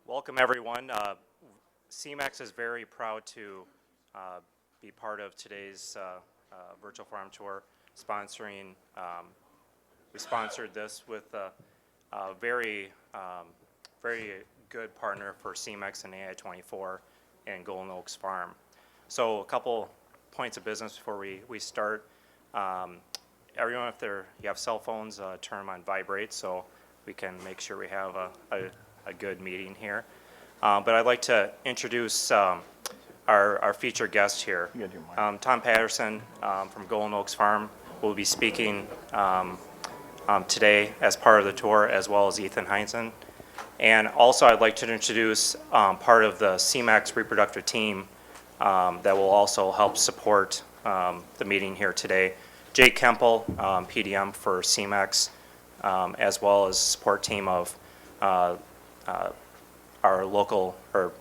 Welcome everyone. CMAX is very proud to be part of today's virtual farm tour, sponsoring. We sponsored this with a very good partner for CMAX and AI24 and Golden Oaks Farm. So a couple points of business before we start. Everyone, if you have cell phones, turn them on vibrate so we can make sure we have a good meeting here. But I'd like to introduce our featured guest here. Tom Patterson from Golden Oaks Farm will be speaking today as part of the tour, as well as Ethan Heinzen. And also I'd like to introduce part of the CMAX Reproduction team that will also help support the meeting here today. Jake Kempel, PDM for CMAX, as well as support team of our local, or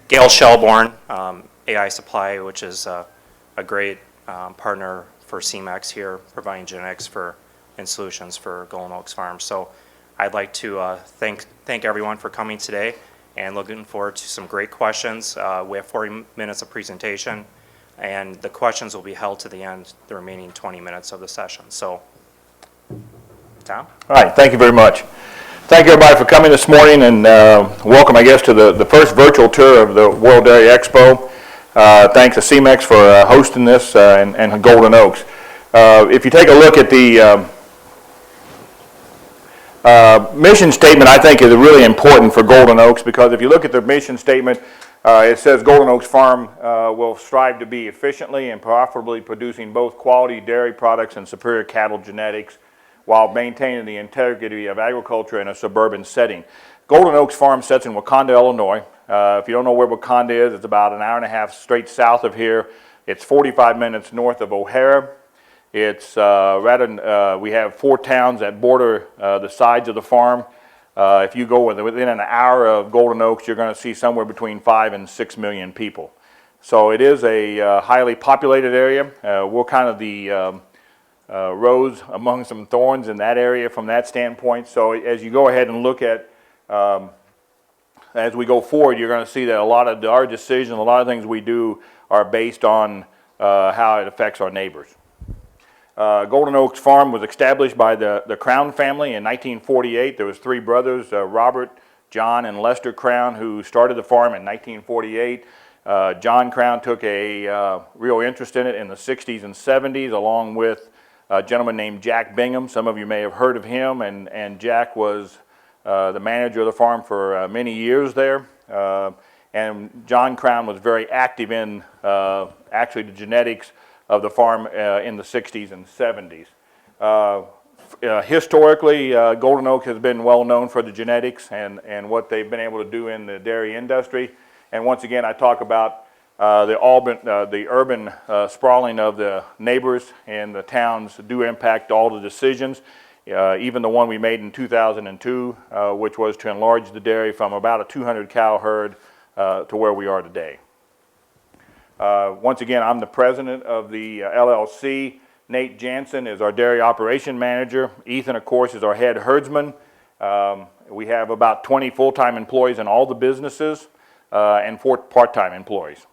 Gail Shelbourne, AI Supply, which is a great partner for CMAX here, providing genetics and solutions for Golden Oaks Farm. So I'd like to thank everyone for coming today, and looking forward to some great questions. We have 40 minutes of presentation, and the questions will be held to the end, the remaining 20 minutes of the session. So, Tom? All right, thank you very much. Thank you everybody for coming this morning, and welcome, I guess, to the first virtual tour of the World Dairy Expo. Thanks to CMAX for hosting this and Golden Oaks. If you take a look at the mission statement, I think is really important for Golden Oaks, because if you look at the mission statement, it says Golden Oaks Farm will strive to be efficiently and profitably producing both quality dairy products and superior cattle genetics while maintaining the integrity of agriculture in a suburban setting. Golden Oaks Farm sits in Wauconda, Illinois. If you don't know where Wauconda is, it's about an hour and a half straight south of here. It's 45 minutes north of O'Hare. It's we have 4 towns that border the sides of the farm. If you go within an hour of Golden Oaks, you're going to see somewhere between 5 and 6 million people. So it is a highly populated area. We're kind of the rose among some thorns in that area from that standpoint. So as you go ahead and look at, as we go forward, you're going to see that a lot of our decisions, a lot of things we do are based on how it affects our neighbors. Golden Oaks Farm was established by the Crown family in 1948. There was 3 brothers, Robert, John, and Lester Crown, who started the farm in 1948. John Crown took a real interest in it in the 60s and 70s, along with a gentleman named Jack Bingham. Some of you may have heard of him, and Jack was the manager of the farm for many years there. And John Crown was very active in actually the genetics of the farm in the 60s and 70s. Historically, Golden Oaks has been well known for the genetics and what they've been able to do in the dairy industry. And once again, I talk about the urban sprawling of the neighbors and the towns do impact all the decisions. Even the one we made in 2002, which was to enlarge the dairy from about a 200 cow herd to where we are today. Once again, I'm the president of the LLC. Nate Jansen is our dairy operation manager. Ethan, of course, is our head herdsman. We have about 20 full-time employees in all the businesses and 4 part-time employees.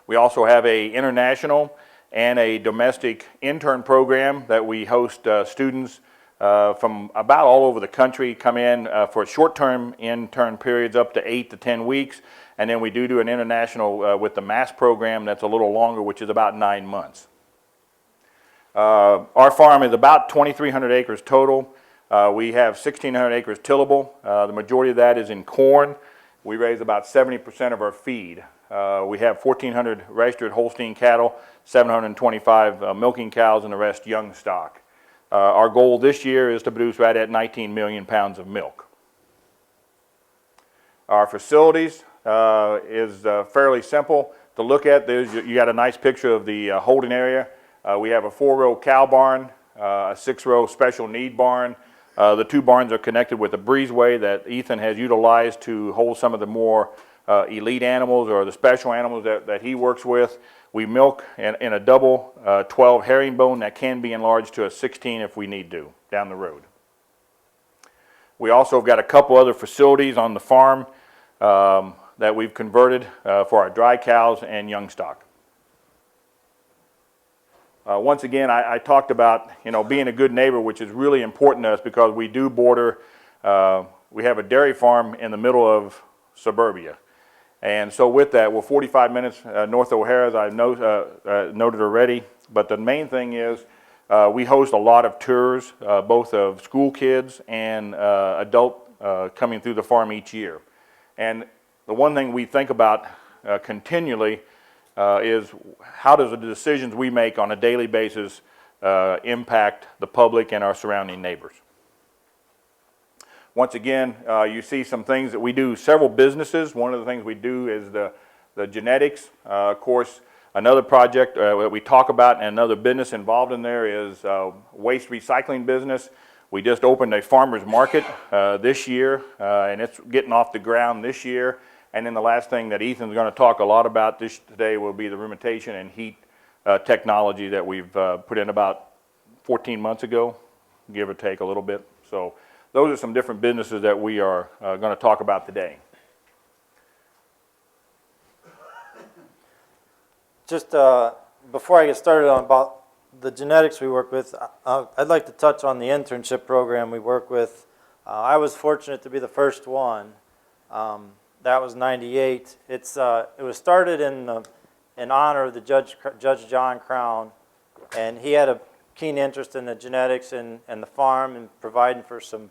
We also have an international and a domestic intern program that we host students from about all over the country come in for short-term intern periods up to 8 to 10 weeks. And then we do an international with the MASS program that's a little longer, which is about 9 months. Our farm is about 2,300 acres total. We have 1,600 acres tillable. The majority of that is in corn. We raise about 70% of our feed. We have 1,400 registered Holstein cattle, 725 milking cows, and the rest young stock. Our goal this year is to produce right at 19 million pounds of milk. Our facilities is fairly simple to look at. You got a nice picture of the holding area. We have a 4-row cow barn, a 6-row special need barn. The 2 barns are connected with a breezeway that Ethan has utilized to hold some of the more elite animals or the special animals that he works with. We milk in a double 12 herringbone that can be enlarged to a 16 if we need to down the road. We also have got a couple other facilities on the farm that we've converted for our dry cows and young stock. Once again, I talked about, being a good neighbor, which is really important to us because we do border, we have a dairy farm in the middle of suburbia. And so with that, we're 45 minutes north of O'Hare, as I noted already. But the main thing is we host a lot of tours, both of school kids and adult coming through the farm each year. And the one thing we think about continually is how does the decisions we make on a daily basis impact the public and our surrounding neighbors. Once again, you see some things that we do, several businesses. One of the things we do is the genetics. Of course, another project that we talk about and another business involved in there is waste recycling business. We just opened a farmer's market this year, and it's getting off the ground this year. And then the last thing that Ethan's going to talk a lot about today will be the rumination and heat technology that we've put in about 14 months ago, give or take a little bit. So those are some different businesses that we are going to talk about today. Just before I get started on about the genetics we work with, I'd like to touch on the internship program we work with. I was fortunate to be the first one. That was '98. It was started in honor of the Judge John Crown, and he had a keen interest in the genetics and the farm and providing for some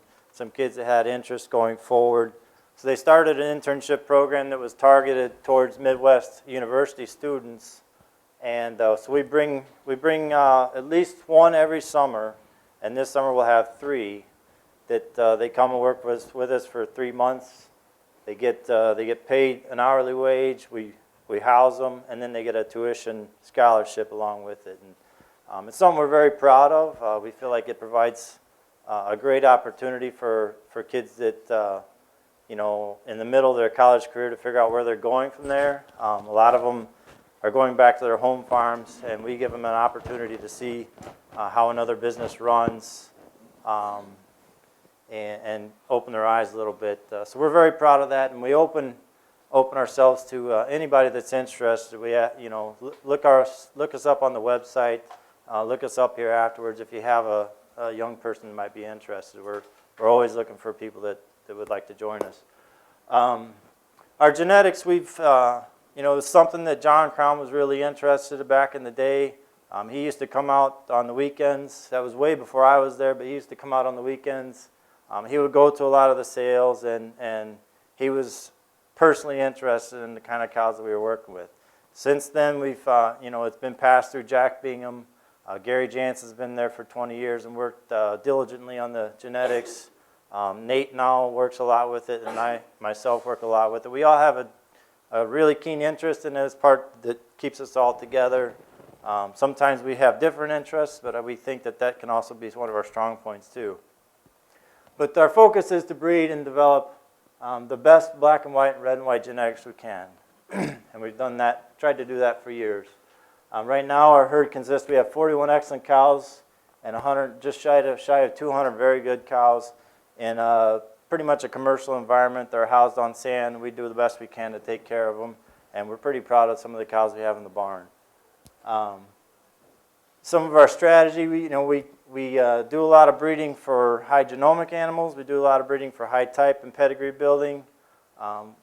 kids that had interest going forward. So they started an internship program that was targeted towards Midwest University students, and so we bring at least one every summer, and this summer we'll have 3 that they come and work with us for 3 months. They get paid an hourly wage. We house them, and then they get a tuition scholarship along with it. And it's something we're very proud of. We feel like it provides a great opportunity for kids that in the middle of their college career to figure out where they're going from there. A lot of them are going back to their home farms, and we give them an opportunity to see how another business runs. And open their eyes a little bit. So we're very proud of that, and we open ourselves to anybody that's interested. We, look us up on the website. Look us up here afterwards if you have a young person that might be interested. We're always looking for people that would like to join us. Our genetics, it was something that John Crown was really interested in back in the day. He used to come out on the weekends. That was way before I was there, but he used to come out on the weekends. He would go to a lot of the sales, and he was personally interested in the kind of cows that we were working with. Since then, we've, it's been passed through Jack Bingham. Gary Jansen's been there for 20 years and worked diligently on the genetics. Nate now works a lot with it, and I myself work a lot with it. We all have a really keen interest in this part that keeps us all together. Sometimes we have different interests, but we think that can also be one of our strong points too. But our focus is to breed and develop the best black and white and red and white genetics we can. And we've done that, tried to do that for years. Right now our herd consists, we have 41 excellent cows and 100, just shy of 200 very good cows in pretty much a commercial environment. They're housed on sand. We do the best we can to take care of them, and we're pretty proud of some of the cows we have in the barn. Some of our strategy, we do a lot of breeding for high genomic animals. We do a lot of breeding for high type and pedigree building. Our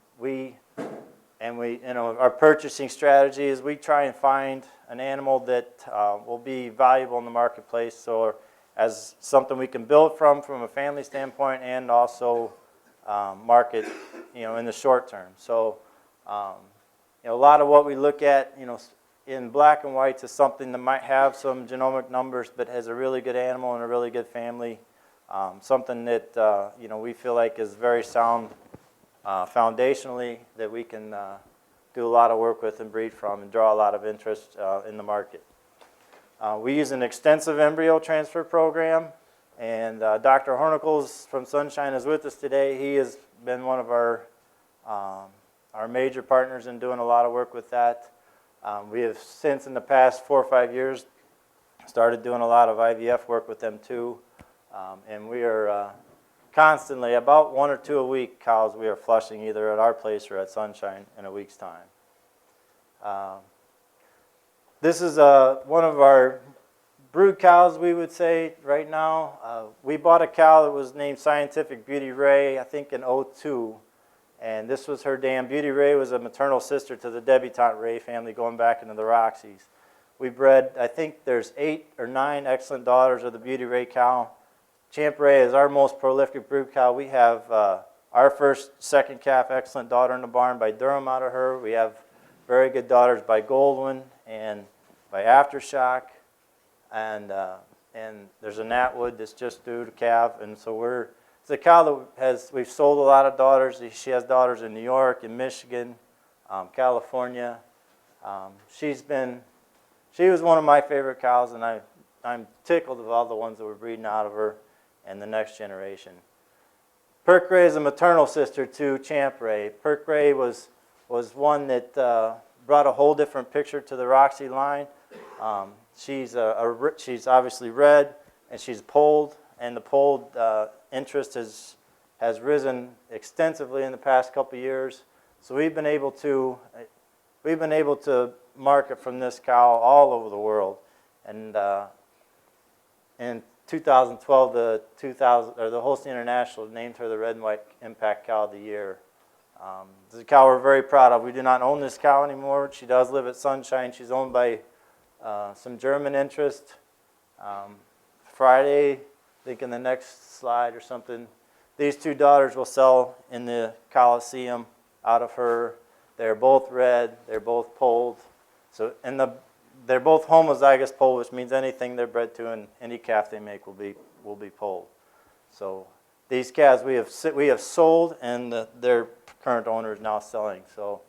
purchasing strategy is we try and find an animal that will be valuable in the marketplace, so as something we can build from a family standpoint, and also market, in the short term. So, a lot of what we look at, in black and whites is something that might have some genomic numbers, but has a really good animal and a really good family. Something that we feel like is very sound foundationally, that we can do a lot of work with and breed from and draw a lot of interest in the market. We use an extensive embryo transfer program, and Dr. Hornicles from Sunshine is with us today. He has been one of our major partners in doing a lot of work with that. We have since, in the past 4 or 5 years, started doing a lot of IVF work with them too. And we are constantly, about 1 or 2 a week, cows we are flushing either at our place or at Sunshine in a week's time. This is one of our brood cows, we would say, right now. We bought a cow that was named Scientific Beauty Ray, I think in '02. And this was her dam. Beauty Ray was a maternal sister to the debutante Ray family going back into the Roxys. We bred, I think there's 8 or 9 excellent daughters of the Beauty Ray cow. Champ Ray is our most prolific brood cow. We have our first second calf excellent daughter in the barn by Durham out of her. We have very good daughters by Goldwyn and by Aftershock. And there's a Natwood that's just due to calve. And so it's a cow that we've sold a lot of daughters. She has daughters in New York, in Michigan, California. She was one of my favorite cows, and I'm tickled of all the ones that we're breeding out of her and the next generation. Perk Ray is a maternal sister to Champ Ray. Perk Ray was one that brought a whole different picture to the Roxy line. She's obviously red, and she's polled, and the polled interest has risen extensively in the past couple of years. So we've been able to market from this cow all over the world. And in 2012, the Holstein International named her the Red and White Impact Cow of the Year. This is a cow we're very proud of. We do not own this cow anymore. She does live at Sunshine. She's owned by some German interest. Friday, I think in the next slide or something, these 2 daughters will sell in the Coliseum out of her. They're both red. They're both polled. So, they're both homozygous polled, which means anything they're bred to and any calf they make will be polled. So these calves we have sold, and their current owner is now selling. So,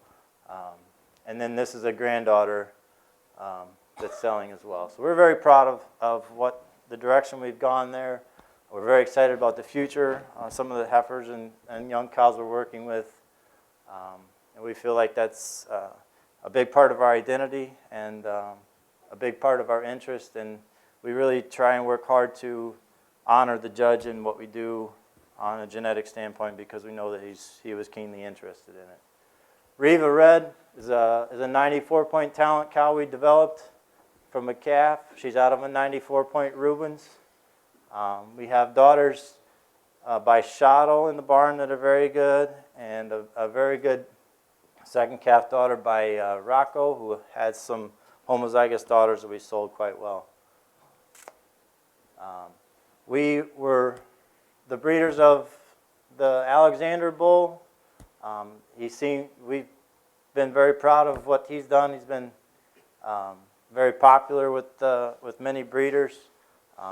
and then this is a granddaughter that's selling as well. So we're very proud of what the direction we've gone there. We're very excited about the future. Some of the heifers and young cows we're working with, and we feel like that's a big part of our identity and a big part of our interest, and we really try and work hard to honor the judge in what we do on a genetic standpoint, because we know that he was keenly interested in it. Riva Red is a 94-point talent cow we developed from a calf. She's out of a 94-point Rubens. We have daughters by Shadow in the barn that are very good, and a very good second calf daughter by Rocco, who had some homozygous daughters that we sold quite well. We were the breeders of the Alexander bull. We've been very proud of what he's done. He's been very popular with many breeders.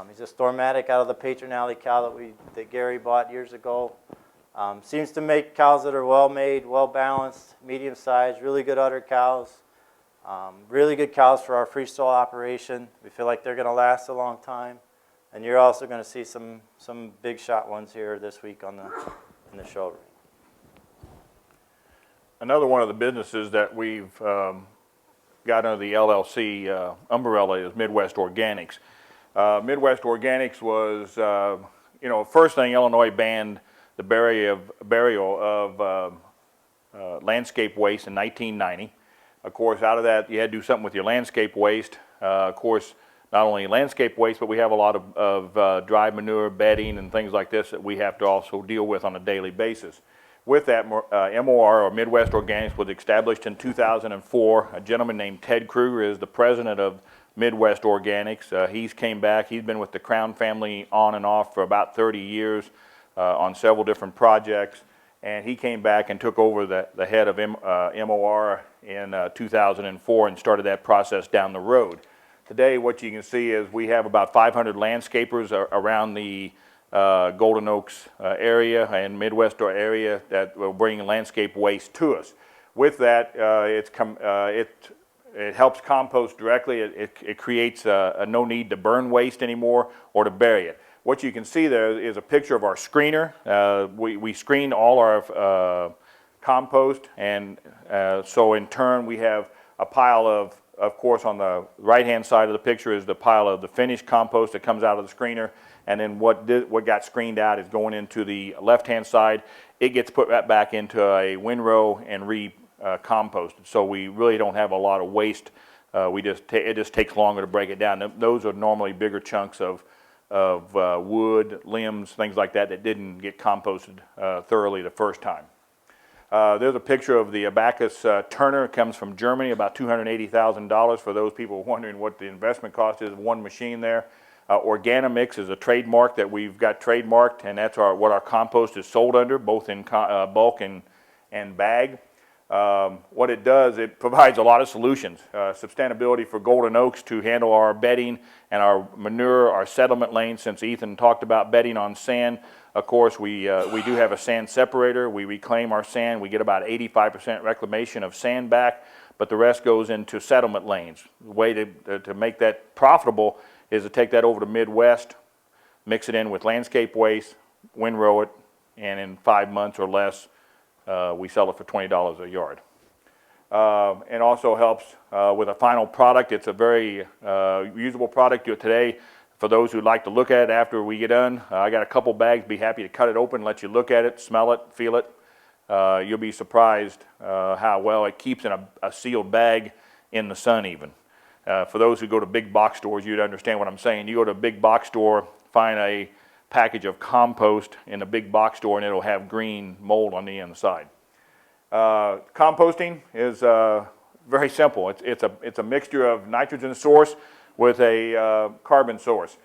He's a Stormatic out of the Patron Alley cow that Gary bought years ago. Seems to make cows that are well-made, well-balanced, medium-sized, really good udder cows. Really good cows for our freestall operation. We feel like they're going to last a long time. And you're also going to see some big shot ones here this week in the show ring. Another one of the businesses that we've got under the LLC umbrella is Midwest Organics. Midwest Organics was, first thing, Illinois banned the burial of landscape waste in 1990. Of course, out of that, you had to do something with your landscape waste. Of course, not only landscape waste, but we have a lot of dry manure, bedding, and things like this that we have to also deal with on a daily basis. With that, MOR, or Midwest Organics, was established in 2004. A gentleman named Ted Kruger is the president of Midwest Organics. He's came back. He's been with the Crown family on and off for about 30 years on several different projects. And he came back and took over the head of MOR in 2004 and started that process down the road. Today, what you can see is we have about 500 landscapers around the Golden Oaks area and Midwest area that will bring landscape waste to us. With that, it helps compost directly. It creates no need to burn waste anymore or to bury it. What you can see there is a picture of our screener. We screen all our compost, and so in turn we have a pile of course, on the right-hand side of the picture is the pile of the finished compost that comes out of the screener, and then what got screened out is going into the left-hand side. It gets put right back into a windrow and composted. So we really don't have a lot of waste. It just takes longer to break it down. Those are normally bigger chunks of wood, limbs, things like that that didn't get composted thoroughly the first time. There's a picture of the Abacus turner. It comes from Germany, about $280,000 for those people wondering what the investment cost is of one machine there. Organimix is a trademark that we've got trademarked, and that's what our compost is sold under, both in bulk and bag. What it does, it provides a lot of solutions. Sustainability for Golden Oaks to handle our bedding and our manure, our settlement lanes, since Ethan talked about bedding on sand. Of course, we do have a sand separator. We reclaim our sand. We get about 85% reclamation of sand back, but the rest goes into settlement lanes. The way to make that profitable is to take that over to Midwest, mix it in with landscape waste, windrow it, and in 5 months or less, we sell it for $20 a yard. It also helps with a final product. It's a very usable product today. For those who'd like to look at it after we get done, I got a couple bags. Be happy to cut it open, let you look at it, smell it, feel it. You'll be surprised how well it keeps in a sealed bag in the sun even. For those who go to big box stores, you'd understand what I'm saying. You go to a big box store, find a package of compost in a big box store, and it'll have green mold on the inside. Composting is very simple. It's a mixture of nitrogen source with a carbon source.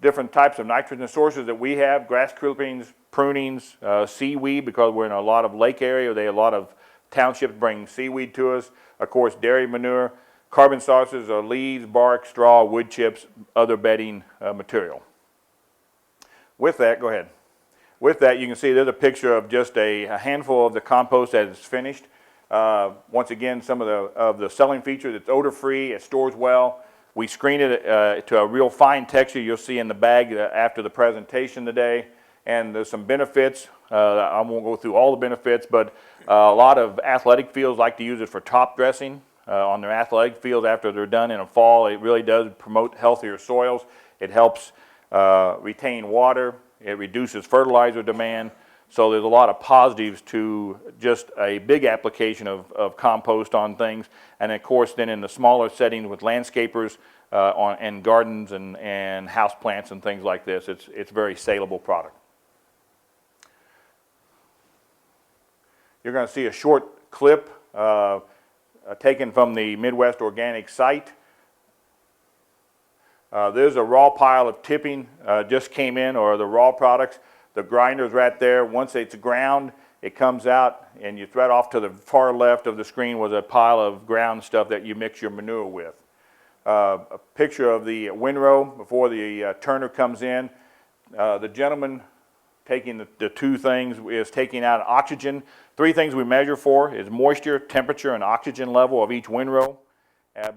Different types of nitrogen sources that we have: grass clippings, prunings, seaweed, because we're in a lot of lake area. A lot of townships bring seaweed to us. Of course, dairy manure. Carbon sources are leaves, bark, straw, wood chips, other bedding material. With that, go ahead. With that, you can see there's a picture of just a handful of the compost that is finished. Once again, some of the selling features: it's odor-free, it stores well. We screen it to a real fine texture. You'll see in the bag after the presentation today. And there's some benefits. I won't go through all the benefits, but a lot of athletic fields like to use it for top dressing on their athletic fields after they're done in the fall. It really does promote healthier soils. It helps retain water. It reduces fertilizer demand. So there's a lot of positives to just a big application of compost on things. And of course, then in the smaller settings with landscapers and gardens and house plants and things like this, it's a very saleable product. You're going to see a short clip taken from the Midwest Organic site. There's a raw pile of tipping just came in, or the raw products. The grinder's right there. Once it's ground, it comes out, and you thread off to the far left of the screen was a pile of ground stuff that you mix your manure with. A picture of the windrow before the turner comes in. The gentleman taking the two things is taking out oxygen. 3 things we measure for is moisture, temperature, and oxygen level of each windrow.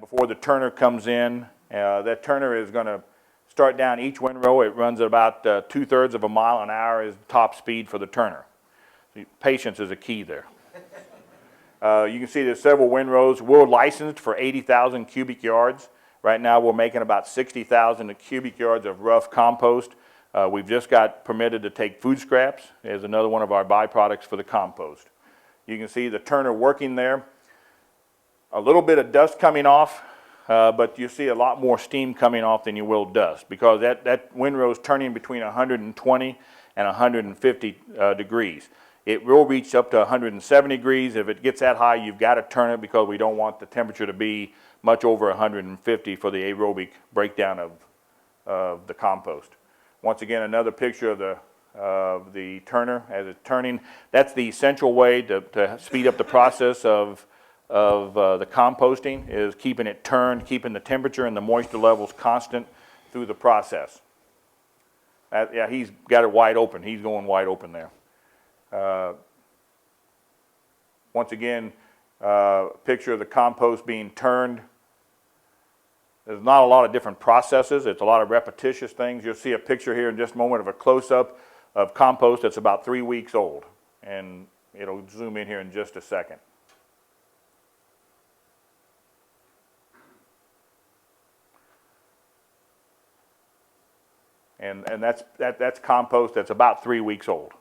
Before the turner comes in, that turner is going to start down each windrow. It runs at about 2/3 of a mile an hour is top speed for the turner. Patience is a key there. You can see there's several windrows. We're licensed for 80,000 cubic yards. Right now we're making about 60,000 cubic yards of rough compost. We've just got permitted to take food scraps as another one of our byproducts for the compost. You can see the turner working there. A little bit of dust coming off, but you see a lot more steam coming off than you will dust, because that windrow is turning between 120 and 150 degrees. It will reach up to 170 degrees. If it gets that high, you've got to turn it, because we don't want the temperature to be much over 150 for the aerobic breakdown of the compost. Once again, another picture of the turner as it's turning. That's the essential way to speed up the process of the composting, is keeping it turned, keeping the temperature and the moisture levels constant through the process. Yeah, he's got it wide open. He's going wide open there. Once again, picture of the compost being turned. There's not a lot of different processes. It's a lot of repetitious things. You'll see a picture here in just a moment of a close-up of compost that's about 3 weeks old. And it'll zoom in here in just a second. And that's compost that's about 3 weeks old.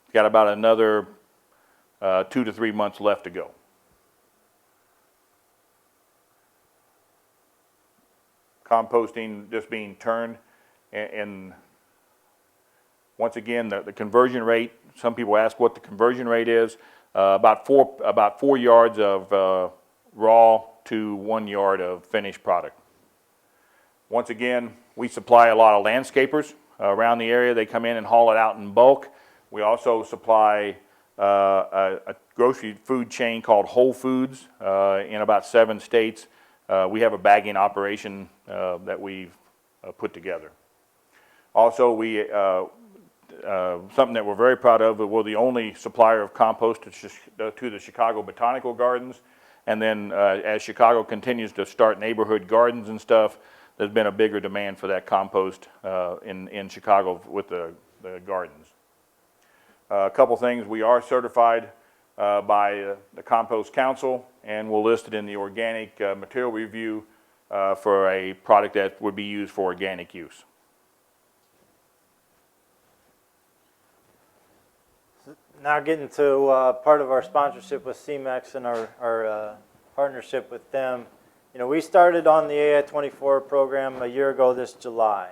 It's got about another 2 to 3 months left to go. Composting just being turned, and once again, the conversion rate, some people ask what the conversion rate is, about 4 yards of raw to 1 yard of finished product. Once again, we supply a lot of landscapers around the area. They come in and haul it out in bulk. We also supply a grocery food chain called Whole Foods in about 7 states. We have a bagging operation that we've put together. Also, something that we're very proud of, we're the only supplier of compost to the Chicago Botanical Gardens. And then as Chicago continues to start neighborhood gardens and stuff, there's been a bigger demand for that compost in Chicago with the gardens. A couple things, we are certified by the Compost Council, and we're listed in the Organic Material Review for a product that would be used for organic use. Now getting to part of our sponsorship with CMEX and our partnership with them. You know, we started on the AI24 program a year ago this July.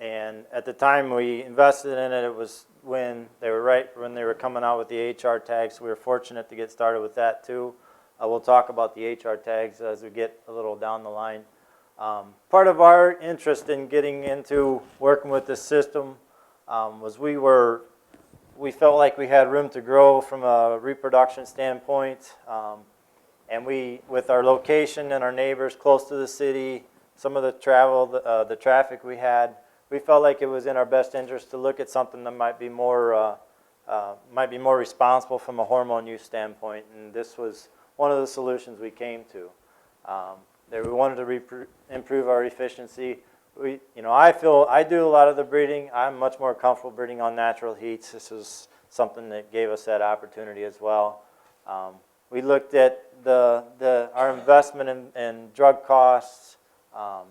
And at the time we invested in it, it was when they were coming out with the HR tags. So we were fortunate to get started with that too. We'll talk about the HR tags as we get a little down the line. Part of our interest in getting into working with this system was we felt like we had room to grow from a reproduction standpoint. And with our location and our neighbors close to the city, some of the traffic we had, we felt like it was in our best interest to look at something that might be more responsible from a hormone use standpoint. And this was one of the solutions we came to. We wanted to improve our efficiency. I do a lot of the breeding. I'm much more comfortable breeding on natural heats. This was something that gave us that opportunity as well. We looked at our investment in drug costs on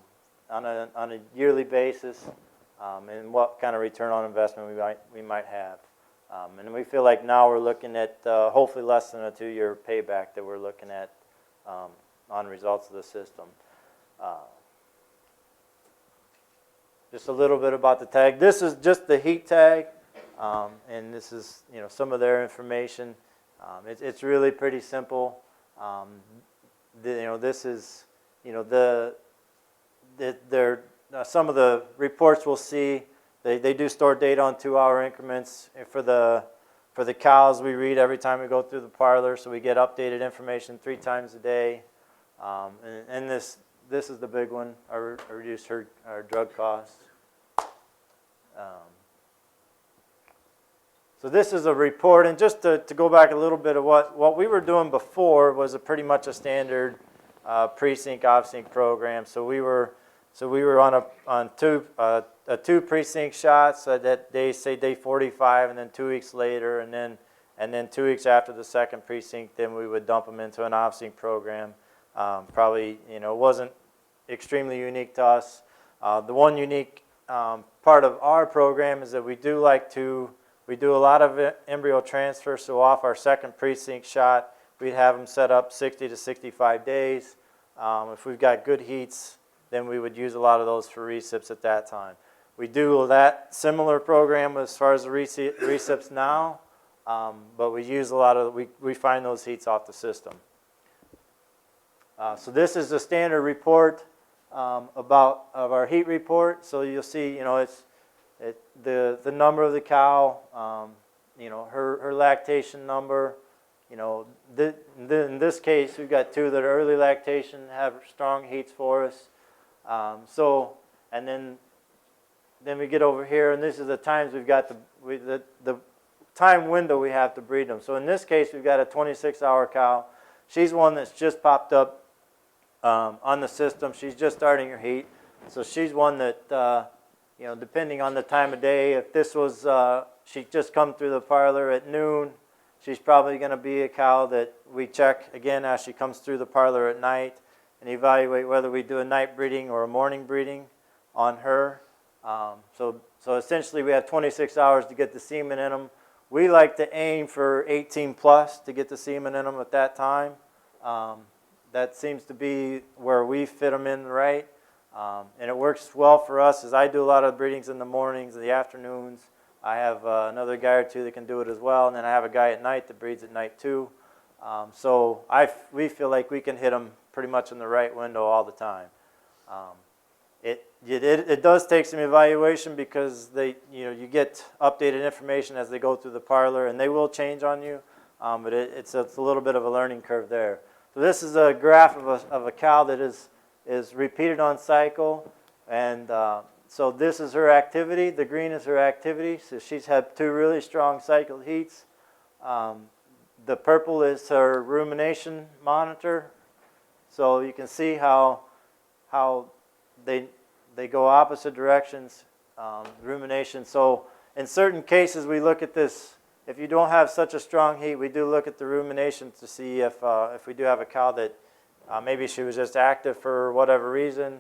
a yearly basis, and what kind of return on investment we might have. And we feel like now we're looking at hopefully less than a 2-year payback that we're looking at on results of the system. Just a little bit about the tag. This is just the heat tag, and this is some of their information. It's really pretty simple. This is some of the reports we'll see. They do store data on 2-hour increments. For the cows, we read every time we go through the parlor, so we get updated information 3 times a day. And this is the big one, our reduced our drug costs. So this is a report, and just to go back a little bit of what we were doing before was pretty much a standard pre-sync, off-sync program. So we were on 2 pre-sync shots that day 45, and then 2 weeks later, and then 2 weeks after the second pre-sync, then we would dump them into an off-sync program. Probably it wasn't extremely unique to us. The one unique part of our program is that we do a lot of embryo transfer. So off our second pre-sync shot, we'd have them set up 60 to 65 days. If we've got good heats, then we would use a lot of those for recips at that time. We do that similar program as far as the recips now, but we use a lot of, we find those heats off the system. So this is the standard report of our heat report. So you'll see, it's the number of the cow, her lactation number. In this case, we've got 2 that are early lactation, have strong heats for us. And then we get over here, and this is the times we've got the time window we have to breed them. So in this case, we've got a 26-hour cow. She's one that's just popped up on the system. She's just starting her heat. So she's one that, depending on the time of day, if this was, she just come through the parlor at noon, she's probably going to be a cow that we check again as she comes through the parlor at night and evaluate whether we do a night breeding or a morning breeding on her. So essentially we have 26 hours to get the semen in them. We like to aim for 18 plus to get the semen in them at that time. That seems to be where we fit them in right. And it works well for us as I do a lot of breedings in the mornings and the afternoons. I have another guy or two that can do it as well, and then I have a guy at night that breeds at night too. So we feel like we can hit them pretty much in the right window all the time. It does take some evaluation because you get updated information as they go through the parlor, and they will change on you, but it's a little bit of a learning curve there. So this is a graph of a cow that is repeated on cycle, and so this is her activity. The green is her activity, so she's had 2 really strong cycle heats. The purple is her rumination monitor, so you can see how they go opposite directions, rumination. So in certain cases we look at this, if you don't have such a strong heat, we do look at the rumination to see if we do have a cow that maybe she was just active for whatever reason,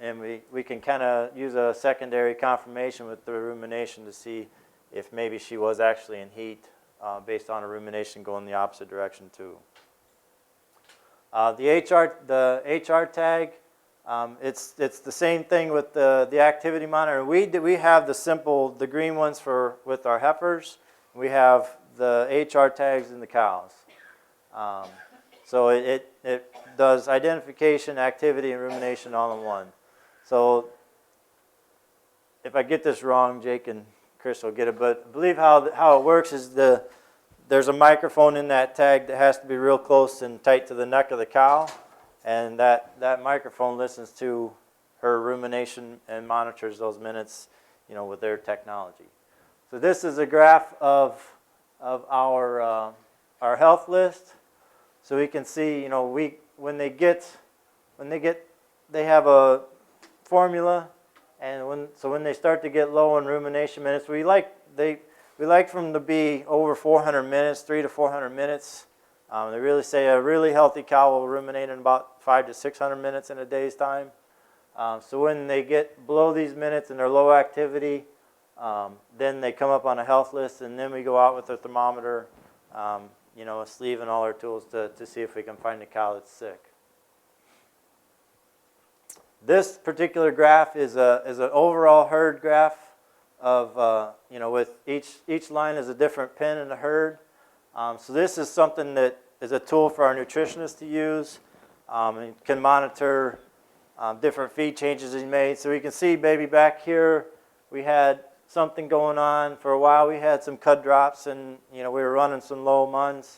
and we can kind of use a secondary confirmation with the rumination to see if maybe she was actually in heat based on a rumination going the opposite direction too. The HR tag, it's the same thing with the activity monitor. We have the green ones with our heifers. We have the HR tags in the cows. So it does identification, activity, and rumination all in one. So if I get this wrong, Jake and Chris will get it. But I believe how it works is there's a microphone in that tag that has to be real close and tight to the neck of the cow. And that microphone listens to her rumination and monitors those minutes, with their technology. So this is a graph of our health list. So we can see, when they have a formula, and when they start to get low in rumination minutes, we like for them to be over 400 minutes, 300 to 400 minutes. They really say a really healthy cow will ruminate in about 500 to 600 minutes in a day's time. So when they get below these minutes and they're low activity, then they come up on a health list, and then we go out with a thermometer, a sleeve and all our tools to see if we can find a cow that's sick. This particular graph is an overall herd graph of, with each line is a different pin in the herd. So this is something that is a tool for our nutritionists to use. And can monitor different feed changes he made. So we can see, baby, back here, we had something going on for a while. We had some cud drops, and we were running some low muns,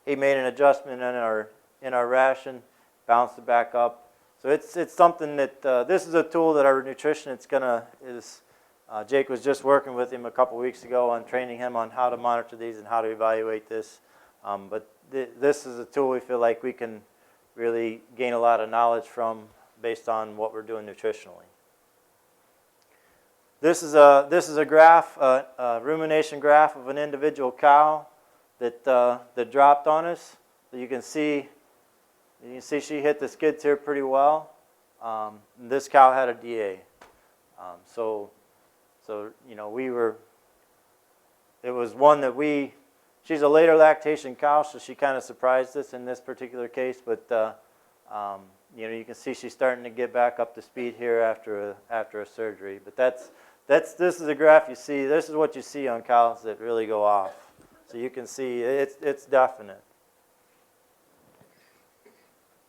he made an adjustment in our ration, bounced it back up. So it's something that this is a tool that our nutritionist Jake was just working with him a couple weeks ago on training him on how to monitor these and how to evaluate this. But this is a tool we feel like we can really gain a lot of knowledge from based on what we're doing nutritionally. This is a graph, a rumination graph of an individual cow that dropped on us. So you can see she hit the skids here pretty well. This cow had a DA. It was one that she's a later lactation cow, so she kind of surprised us in this particular case, but you can see she's starting to get back up to speed here after a surgery. But this is a graph you see. This is what you see on cows that really go off. So you can see it's definite.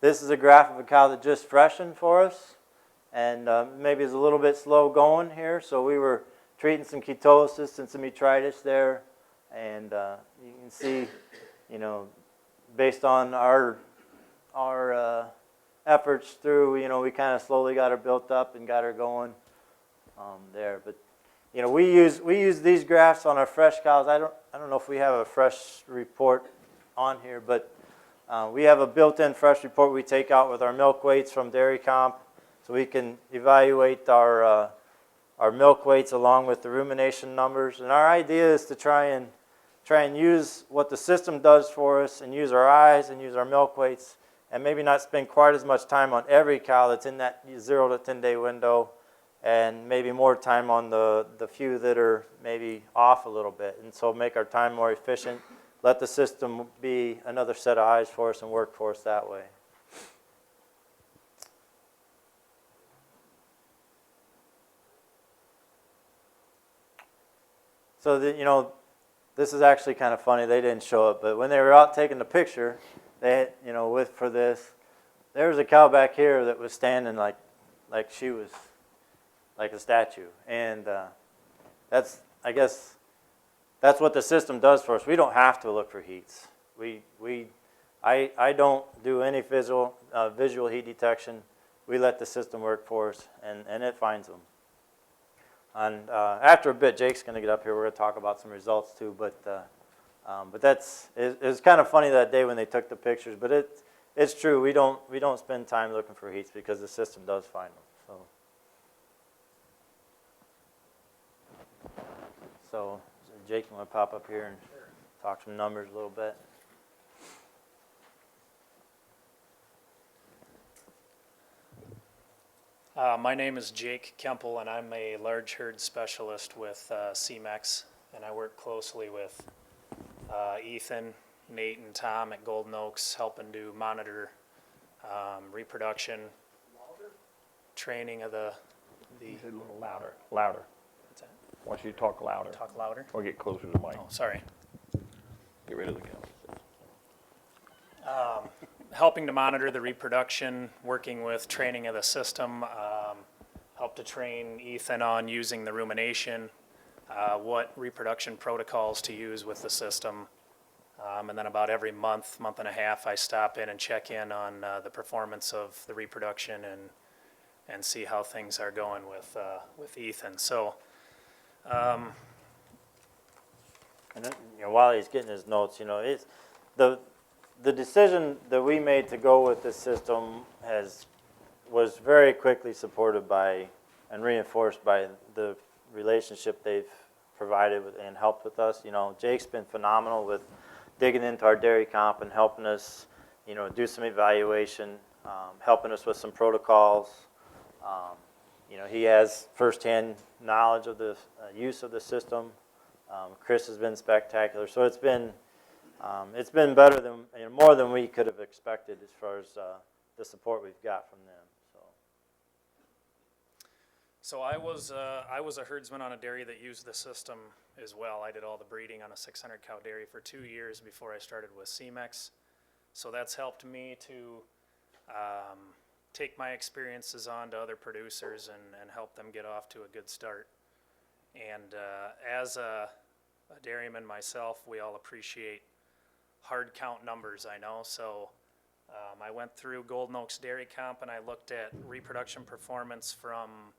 This is a graph of a cow that just freshened for us, and maybe is a little bit slow going here. So we were treating some ketosis and some metritis there, and you can see, based on our efforts through, we kind of slowly got her built up and got her going there. But we use these graphs on our fresh cows. I don't know if we have a fresh report on here, but we have a built-in fresh report we take out with our milk weights from Dairy Comp, so we can evaluate our milk weights along with the rumination numbers. And our idea is to try and use what the system does for us, and use our eyes and use our milk weights, and maybe not spend quite as much time on every cow that's in that 0 to 10 day window, and maybe more time on the few that are maybe off a little bit. And so make our time more efficient, let the system be another set of eyes for us and work for us that way. So this is actually kind of funny. They didn't show it, but when they were out taking the picture, they had, for this, there was a cow back here that was standing like she was like a statue, and I guess that's what the system does for us. We don't have to look for heats. I don't do any visual heat detection. We let the system work for us, and it finds them. And after a bit, Jake's going to get up here. We're going to talk about some results too. But it was kind of funny that day when they took the pictures. But it's true. We don't spend time looking for heats because the system does find them. So Jake, you want to pop up here and talk some numbers a little bit? My name is Jake Kempel, and I'm a large herd specialist with CMEX, and I work closely with Ethan, Nate, and Tom at Golden Oaks, helping to monitor reproduction, training of the. A little louder. Louder. What's that? I want you to talk louder. Talk louder. Or get closer to the mic. Oh, sorry. Get rid of the camera. Helping to monitor the reproduction, working with training of the system, help to train Ethan on using the rumination, what reproduction protocols to use with the system. And then about every month and a half, I stop in and check in on the performance of the reproduction and see how things are going with Ethan. So, And then, while he's getting his notes, it's the decision that we made to go with this system was very quickly supported by and reinforced by the relationship they've provided and helped with us. Jake's been phenomenal with digging into our dairy comp and helping us, do some evaluation, helping us with some protocols. He has firsthand knowledge of the use of the system. Chris has been spectacular. So it's been better than more than we could have expected as far as the support we've got from them. So I was a herdsman on a dairy that used the system as well. I did all the breeding on a 600 cow dairy for 2 years before I started with CMEX. So that's helped me to take my experiences on to other producers and help them get off to a good start. And as a dairyman myself, we all appreciate hard count numbers, I know. So I went through Golden Oaks Dairy Comp and I looked at reproduction performance from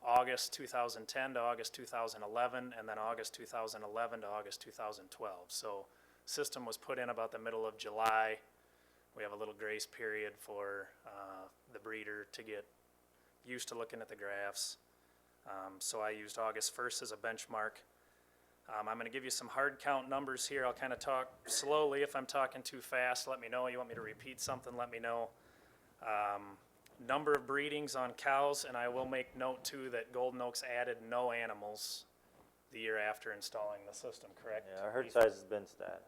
August 2010 to August 2011, and then August 2011 to August 2012. So system was put in about the middle of July. We have a little grace period for the breeder to get used to looking at the graphs. So I used August 1st as a benchmark. I'm going to give you some hard count numbers here. I'll kind of talk slowly. If I'm talking too fast, let me know. You want me to repeat something, let me know. Number of breedings on cows, and I will make note too that Golden Oaks added no animals the year after installing the system, correct? Yeah, our herd size has been stat.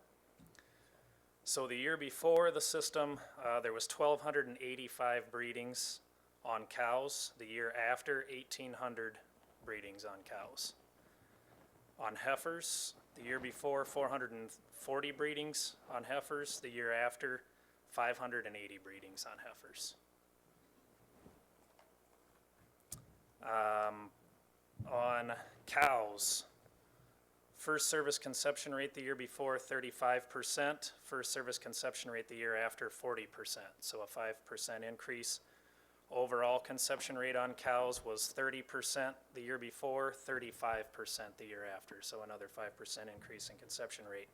So the year before the system, there was 1,285 breedings on cows. The year after, 1,800 breedings on cows. On heifers, the year before, 440 breedings on heifers. The year after, 580 breedings on heifers. On cows, first service conception rate the year before, 35%. First service conception rate the year after, 40%. So a 5% increase. Overall conception rate on cows was 30% the year before, 35% the year after. So another 5% increase in conception rate.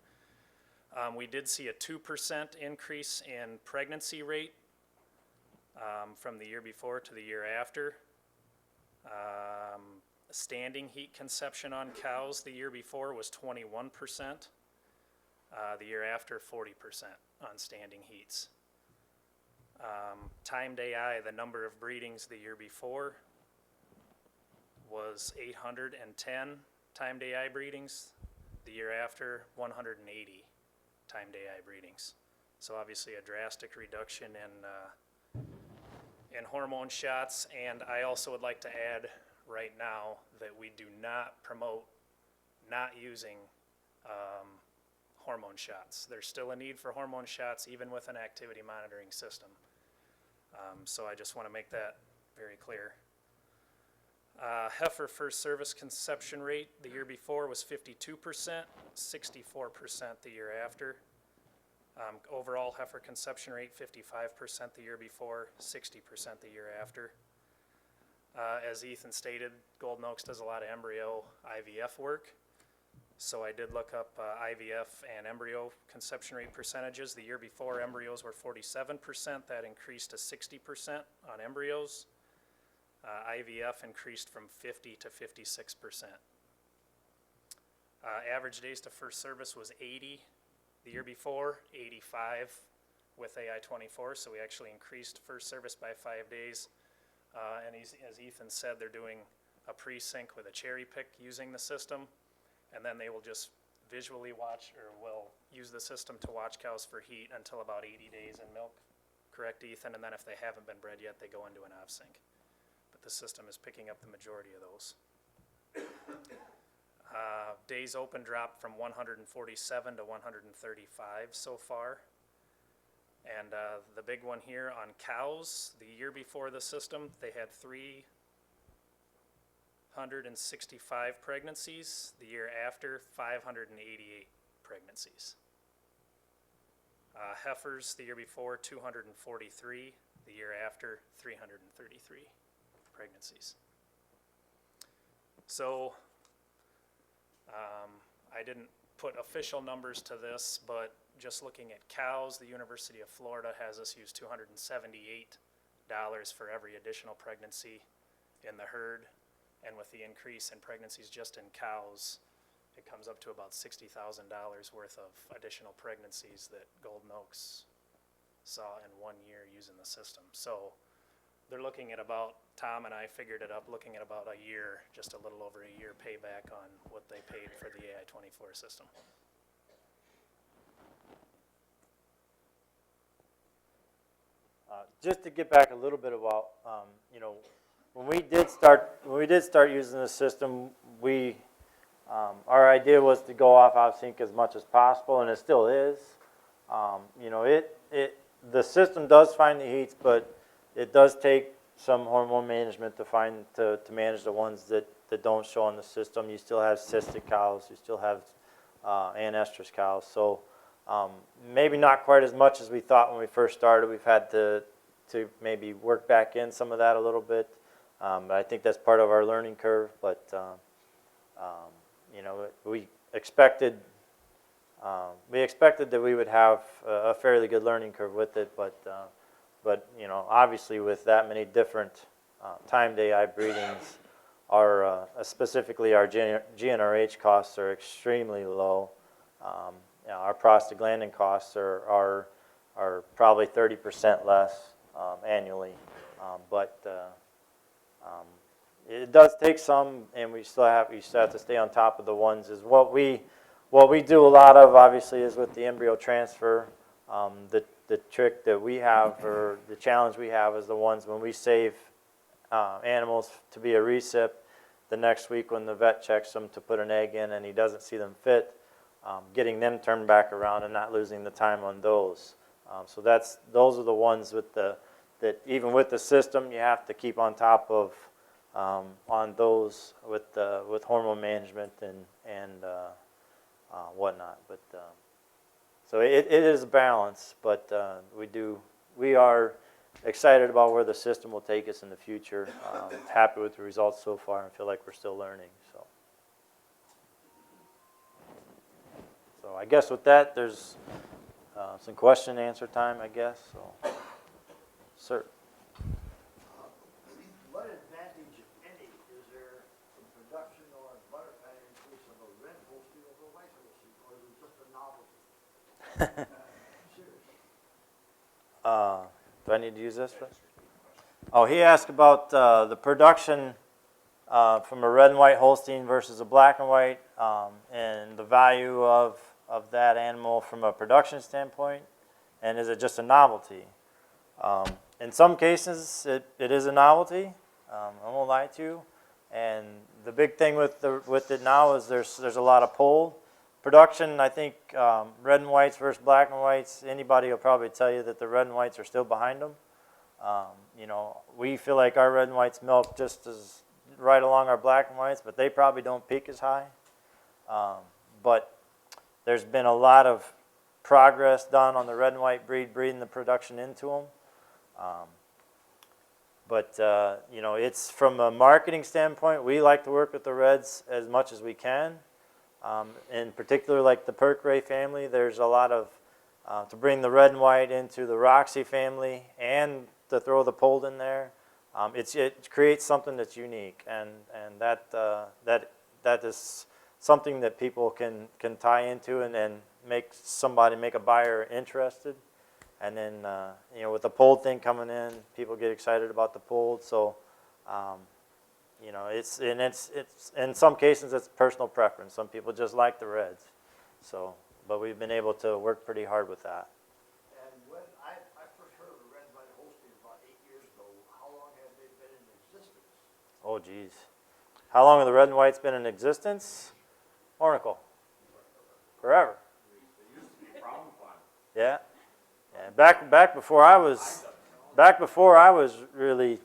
We did see a 2% increase in pregnancy rate from the year before to the year after. Standing heat conception on cows the year before was 21%. The year after, 40% on standing heats. Timed AI, the number of breedings the year before was 810 timed AI breedings. The year after, 180 timed AI breedings. So obviously a drastic reduction in hormone shots. And I also would like to add right now that we do not promote not using hormone shots. There's still a need for hormone shots even with an activity monitoring system. So I just want to make that very clear. Heifer first service conception rate the year before was 52%, 64% the year after. Overall heifer conception rate 55% the year before, 60% the year after. As Ethan stated, Golden Oaks does a lot of embryo IVF work. So I did look up IVF and embryo conception rate percentages. The year before, embryos were 47%. That increased to 60% on embryos. IVF increased from 50 to 56%. Average days to first service was 80 the year before, 85 with AI-24, so we actually increased first service by 5 days. And as Ethan said, they're doing a pre-sync with a cherry pick using the system, and then they will just visually watch, or will use the system to watch cows for heat until about 80 days in milk. Correct, Ethan? And then if they haven't been bred yet, they go into an off-sync. But the system is picking up the majority of those. Days open dropped from 147 to 135 so far. And the big one here on cows, the year before the system, they had 365 pregnancies. The year after, 588 pregnancies. Heifers, the year before, 243. The year after, 333 pregnancies. So, I didn't put official numbers to this, but just looking at cows, the University of Florida has us use $278 for every additional pregnancy in the herd. And with the increase in pregnancies just in cows, it comes up to about $60,000 worth of additional pregnancies that Golden Oaks saw in 1 year using the system. So they're looking at about, Tom and I figured it up, looking at about a year, just a little over a year payback on what they paid for the AI-24 system. Just to get back a little bit about, you know, when we did start using the system, our idea was to go off off-sync as much as possible, and it still is. You know, the system does find the heats, but it does take some hormone management to manage the ones that don't show on the system. You still have cystic cows, you still have anestrus cows, so maybe not quite as much as we thought when we first started. We've had to maybe work back in some of that a little bit. But I think that's part of our learning curve. But you know, we expected that we would have a fairly good learning curve with it. But you know, obviously with that many different timed AI breedings, specifically our GnRH costs are extremely low. You know, our prostaglandin costs are probably 30% less annually, but it does take some, and we still have to stay on top of the ones. Is what we do a lot of, obviously, is with the embryo transfer. The trick that we have, or the challenge we have, is the ones when we save animals to be a recip. The next week when the vet checks them to put an egg in and he doesn't see them fit, getting them turned back around and not losing the time on those. So those are the ones that even with the system you have to keep on top of on those with hormone management and whatnot. But so it is a balance, but we are excited about where the system will take us in the future. Happy with the results so far and feel like we're still learning. So I guess with that, there's some question and answer time, I guess. So, sir. What advantage, if any, is there in production or butter fat increase of a red Holstein over a white Holstein, or is it just a novelty? Seriously. Do I need to use this one? Oh, he asked about the production from a red and white Holstein versus a black and white, and the value of that animal from a production standpoint, and is it just a novelty? In some cases, it is a novelty. I won't lie to you. And the big thing with it now is there's a lot of pull. Production, I think, red and whites versus black and whites, anybody will probably tell you that the red and whites are still behind them. You know, we feel like our red and whites milk just as right along our black and whites, but they probably don't peak as high. But there's been a lot of progress done on the red and white breed, breeding the production into them. You know, it's from a marketing standpoint, we like to work with the reds as much as we can. In particular, like the Perk-Ray family, there's a lot of, to bring the red and white into the Roxy family and to throw the polled in there. It creates something that's unique, and that is something that people can tie into and make a buyer interested. And then, you know, with the polled thing coming in, people get excited about the polled. So, you know, it's in some cases it's personal preference. Some people just like the reds. So, but we've been able to work pretty hard with that. And when I first heard of the red and white Holstein about 8 years ago, how long have they been in existence? Oh, geez. How long have the red and whites been in existence? Ornicle. Forever. Yeah. Yeah. Back before I was really.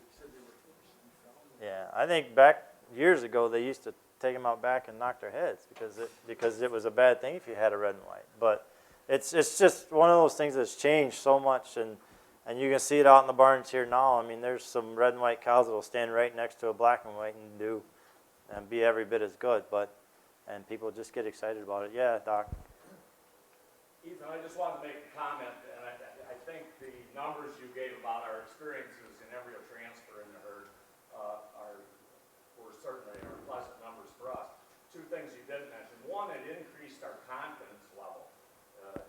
Yeah, I think back years ago they used to take them out back and knock their heads because it was a bad thing if you had a red and white. But it's just one of those things that's changed so much, and you can see it out in the barns here now. I mean, there's some red and white cows that will stand right next to a black and white and be every bit as good. And people just get excited about it. Yeah, Doc. Ethan, I just wanted to make a comment, and I think the numbers you gave about our experiences in embryo transfer in the herd were certainly pleasant numbers for us. Two things you didn't mention. One, it increased our confidence level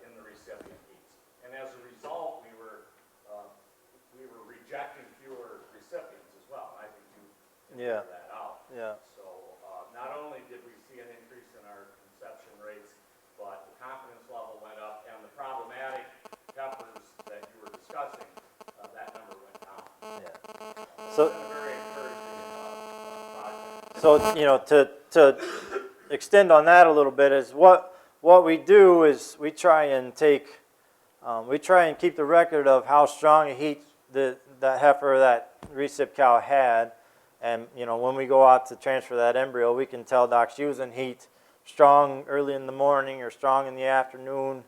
in the recipient heats, and as a result, we were rejecting fewer recipients as well. I think you figured that out. Yeah. So not only did we see an increase in our conception rates, but the confidence level went up, and the problematic heifers that you were discussing, that number went down. Yeah. So. It's been a very encouraging project. So, you know, to extend on that a little bit is what we do is we try and keep the record of how strong a heat that heifer or that recip cow had, and you know, when we go out to transfer that embryo, we can tell Doc she was in heat strong early in the morning or strong in the afternoon,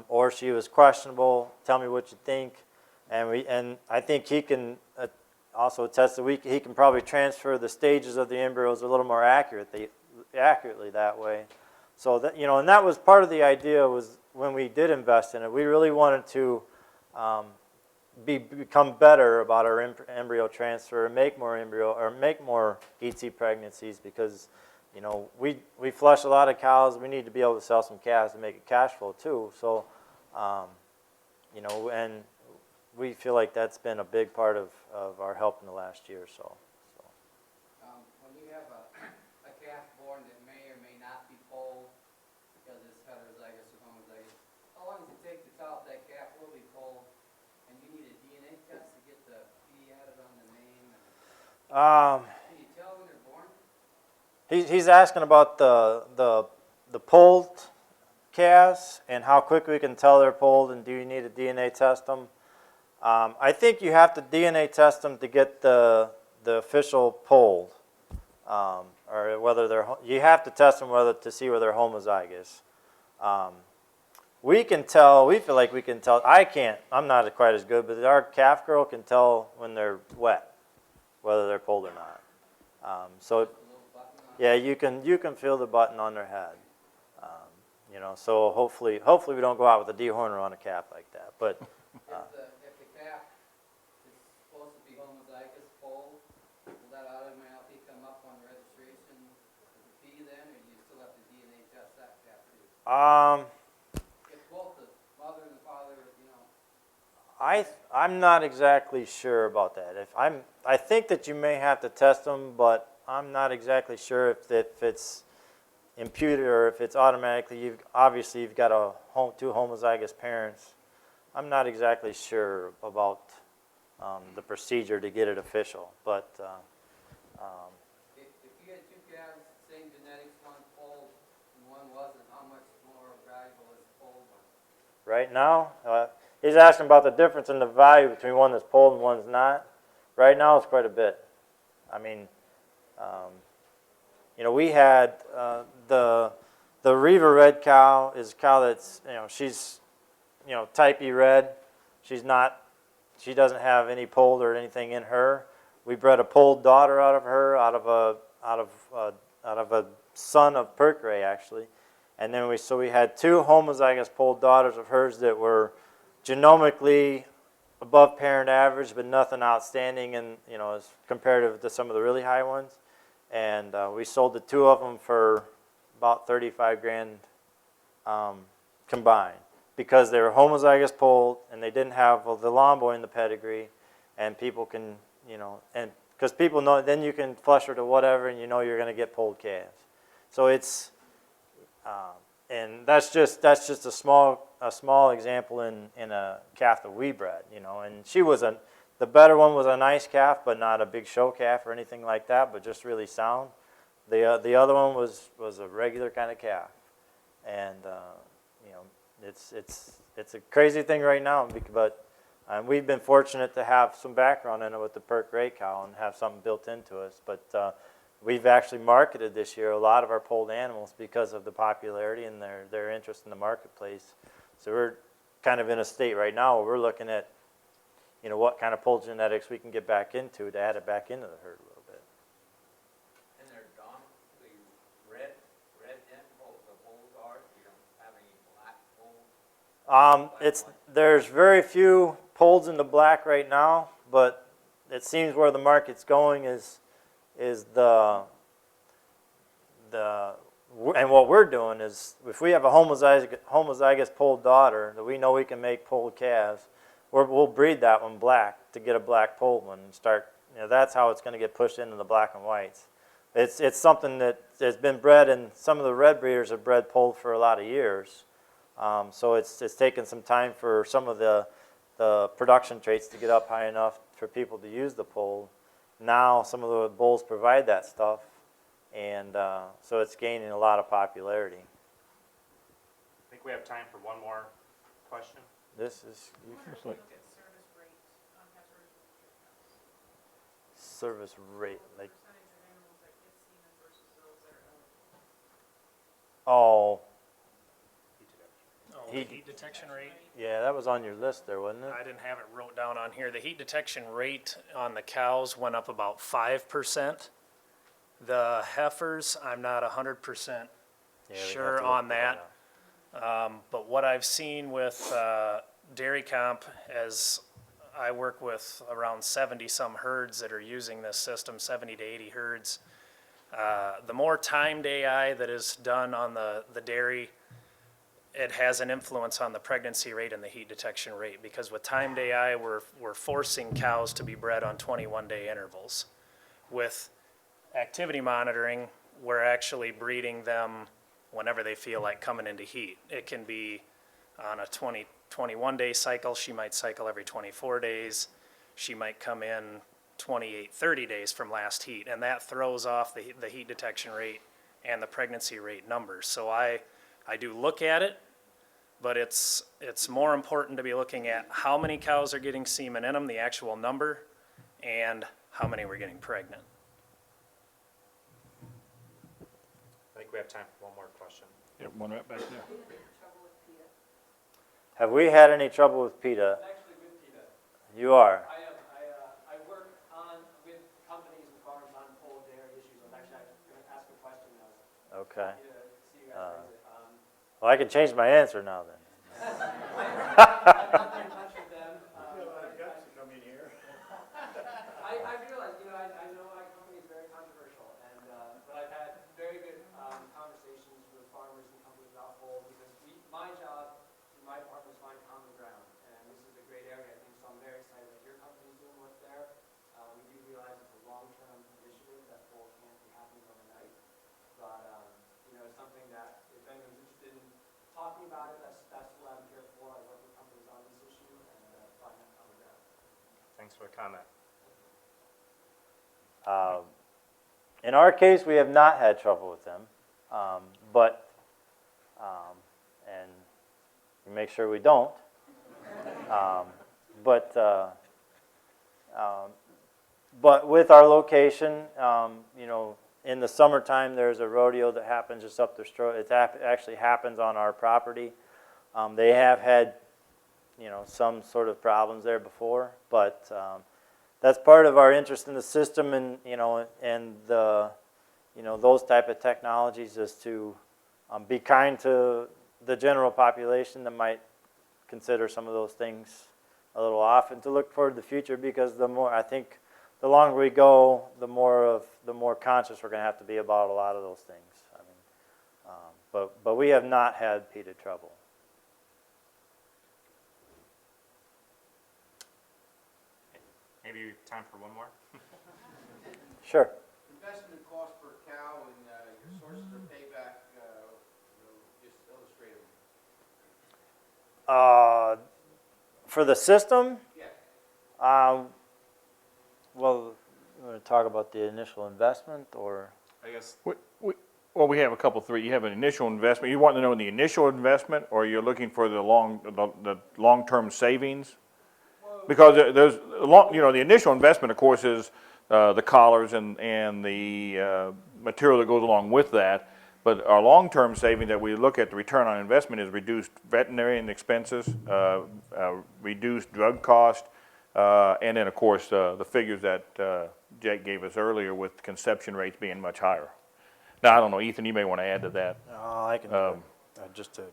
or she was questionable. Tell me what you think, and I think he can also attest that he can probably transfer the stages of the embryos a little more accurately that way. So that, you know, and that was part of the idea, was when we did invest in it, we really wanted to become better about our embryo transfer and make more ET pregnancies, because you know, we flush a lot of cows. We need to be able to sell some calves to make a cash flow too. So, you know, and we feel like that's been a big part of our help in the last year or so. When you have a calf born that may or may not be polled because it's heterozygous or homozygous, how long does it take to tell if that calf will be polled? And you need a DNA test to get the P added on the name? Can you tell when they're born? He's asking about the polled calves and how quick we can tell they're polled, and do you need to DNA test them? I think you have to DNA test them to get the official polled, or whether you have to test them to see whether they're homozygous. We can tell. We feel like we can tell. I can't. I'm not quite as good, but our calf girl can tell when they're wet, whether they're polled or not. So. Yeah, you can feel the button on their head, you know. So hopefully we don't go out with a dehorner on a calf like that. But if the calf is supposed to be homozygous polled, will that automatically come up on registration as a P then, or do you still have to DNA test that calf too? If both the mother and the father, you know. I'm not exactly sure about that. I think that you may have to test them, but I'm not exactly sure if it's imputed or if it's automatically. Obviously you've got two homozygous parents. I'm not exactly sure about the procedure to get it official, but If you had two calves, same genetics, one polled and one wasn't, how much more valuable is the polled one? right now, he's asking about the difference in the value between one that's polled and one's not. Right now, it's quite a bit. I mean, we had the Reva red cow is a cow that's, she's, type E red. She doesn't have any polled or anything in her. We bred a polled daughter out of her, out of a son of Perkray actually, and then we had two homozygous polled daughters of hers that were genomically above parent average, but nothing outstanding, and as comparative to some of the really high ones. And we sold the two of them for about 35 grand combined, because they were homozygous polled and they didn't have the lawn boy in the pedigree, and people can, and because people know, then you can flush her to whatever, and you're going to get polled calves. So it's, and that's just a small example in a calf that we bred, and she was the better one was a nice calf, but not a big show calf or anything like that, but just really sound. The other one was a regular kind of calf, and it's a crazy thing right now, but we've been fortunate to have some background in it with the Perkray cow and have something built into us. But we've actually marketed this year a lot of our polled animals because of the popularity and their interest in the marketplace. So we're kind of in a state right now where we're looking at what kind of polled genetics we can get back into to add it back into the herd a little bit. And they're dominantly red and polled, the polls are, you don't have any black polls? There's very few polls in the black right now, but it seems where the market's going is and what we're doing is, if we have a homozygous polled daughter that we know we can make polled calves, we'll breed that one black to get a black polled one and start. That's how it's going to get pushed into the black and whites. It's something that has been bred, and some of the red breeders have bred polled for a lot of years. So it's taken some time for some of the production traits to get up high enough for people to use the polled. Now some of the bulls provide that stuff, and so it's gaining a lot of popularity. I think we have time for one more question. This is service rate, like Oh, the heat detection rate? yeah, that was on your list there, wasn't it? I didn't have it wrote down on here. The heat detection rate on the cows went up about 5%. The heifers, I'm not 100% Yeah, we'd have sure to look on that that. up. But what I've seen with dairy comp, as I work with around 70 some herds that are using this system, 70 to 80 herds, the more timed AI that is done on the dairy, it has an influence on the pregnancy rate and the heat detection rate, because with timed AI, we're forcing cows to be bred on 21-day intervals. With activity monitoring, we're actually breeding them whenever they feel like coming into heat. It can be on a 21-day cycle. She might cycle every 24 days. She might come in 28, 30 days from last heat, and that throws off the heat detection rate and the pregnancy rate numbers. So I do look at it, but it's more important to be looking at how many cows are getting semen in them, the actual number, and how many we're getting pregnant. I think we have time for one more question. Yeah, one right back there. Have we had any trouble with PETA? Actually with PETA. You are. I am. I work with companies and farms on polled dairy issues. I'm actually going to ask a question now. Okay. See you guys raise it. Well, I can change my answer now then. I've been in touch with them. I've got some coming here. I realize, I know our company is very controversial, but I've had very good conversations with farmers and companies about polled, because my job and my department is find common ground, and this is a great area, I think, Thanks for the comment. In our case, we have not had trouble with them, and we make sure we don't. But with our location, you know, in the summertime, there's a rodeo that happens just up the street. It actually happens on our property. They have had, you know, some sort of problems there before, but that's part of our interest in the system, and you know, and the, you know, those type of technologies is to be kind to the general population that might consider some of those things a little off, and to look forward to the future, because the more, I think, the longer we go, the more conscious we're going to have to be about a lot of those things. I mean, but we have not had repeated trouble. Maybe time for one more? Sure. Investment cost per cow and your sources of payback, just illustrate them. For the system, Yeah. well, you want to talk about the initial investment, or? I guess. Well, we have a couple, three. You have an initial investment. You want to know the initial investment, or you're looking for the long-term savings? Because there's you know, the initial investment, of course, is the collars and the material that goes along with that. But our long-term saving that we look at, the return on investment, is reduced veterinarian expenses, reduced drug cost, and then, of course, the figures that Jake gave us earlier with conception rates being much higher. Now, I don't know, Ethan, you may want to add to that. I can just to.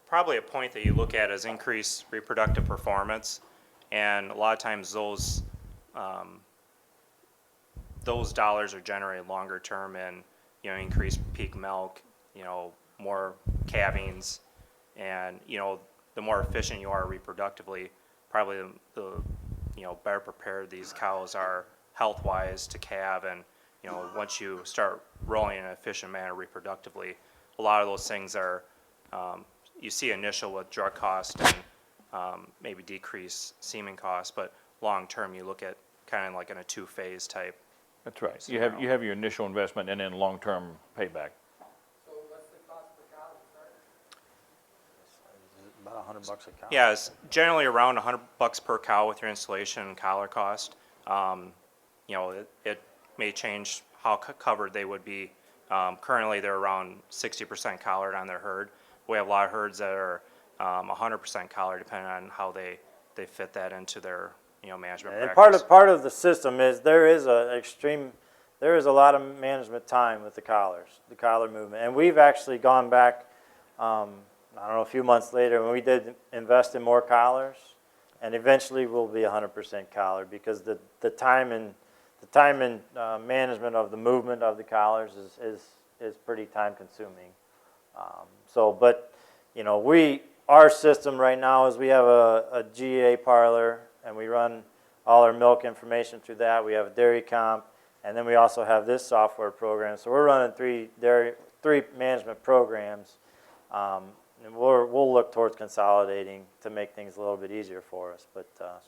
Probably a point that you look at is increased reproductive performance, and a lot of times those dollars are generated longer term in, you know, increased peak milk, you know, more calvings, and you know, the more efficient you are reproductively, probably the you know, better prepared these cows are health-wise to calve, and you know, once you start rolling in an efficient manner reproductively, a lot of those things are you see initial with drug cost and maybe decrease semen costs, but long term you look at kind of like in a two-phase type. That's right. You have your initial investment and then long-term payback. So what's the cost per cow to start? About $100 a cow. Yeah, it's generally around $100 per cow with your installation and collar cost. You know, it may change how covered they would be. Currently, they're around 60% collared on their herd. We have a lot of herds that are 100% collared, depending on how they fit that into their, you know, management And practice. part of the system is there is a lot of management time with the collar movement, and we've actually gone back. I don't know, a few months later, when we did invest in more collars, and eventually we'll be 100% collared, because the time and management of the movement of the collars is pretty time consuming. But you know, our system right now is we have a GA parlor, and we run all our milk information through that. We have a dairy comp, and then we also have this software program. So we're running three management programs, and we'll look towards consolidating to make things a little bit easier for us. But to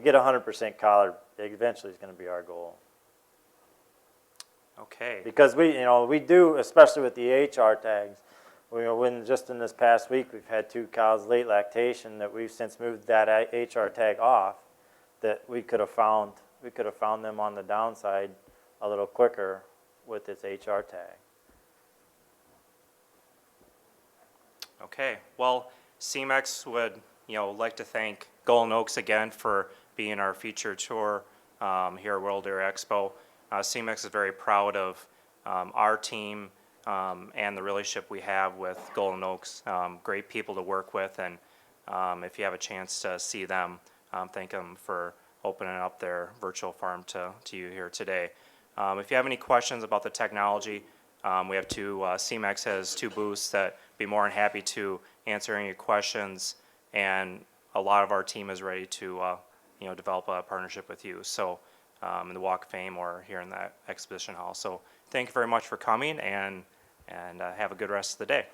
get 100% collared eventually is going to be our goal. Okay. Because we do, especially with the HR tags. Just in this past week, we've had 2 cows late lactation that we've since moved that HR tag off. That we could have found them on the downside a little quicker with this HR tag. Okay. Well, CMEX would, you know, like to thank Golden Oaks again for being our featured tour here at World Dairy Expo. CMEX is very proud of our team and the relationship we have with Golden Oaks. Great people to work with, and if you have a chance to see them, thank them for opening up their virtual farm to you here today. If you have any questions about the technology, we have CMEX has 2 booths that be more than happy to answer any questions, and a lot of our team is ready to you know, develop a partnership with you. So in the Walk of Fame or here in the exhibition hall. So thank you very much for coming, and have a good rest of the day.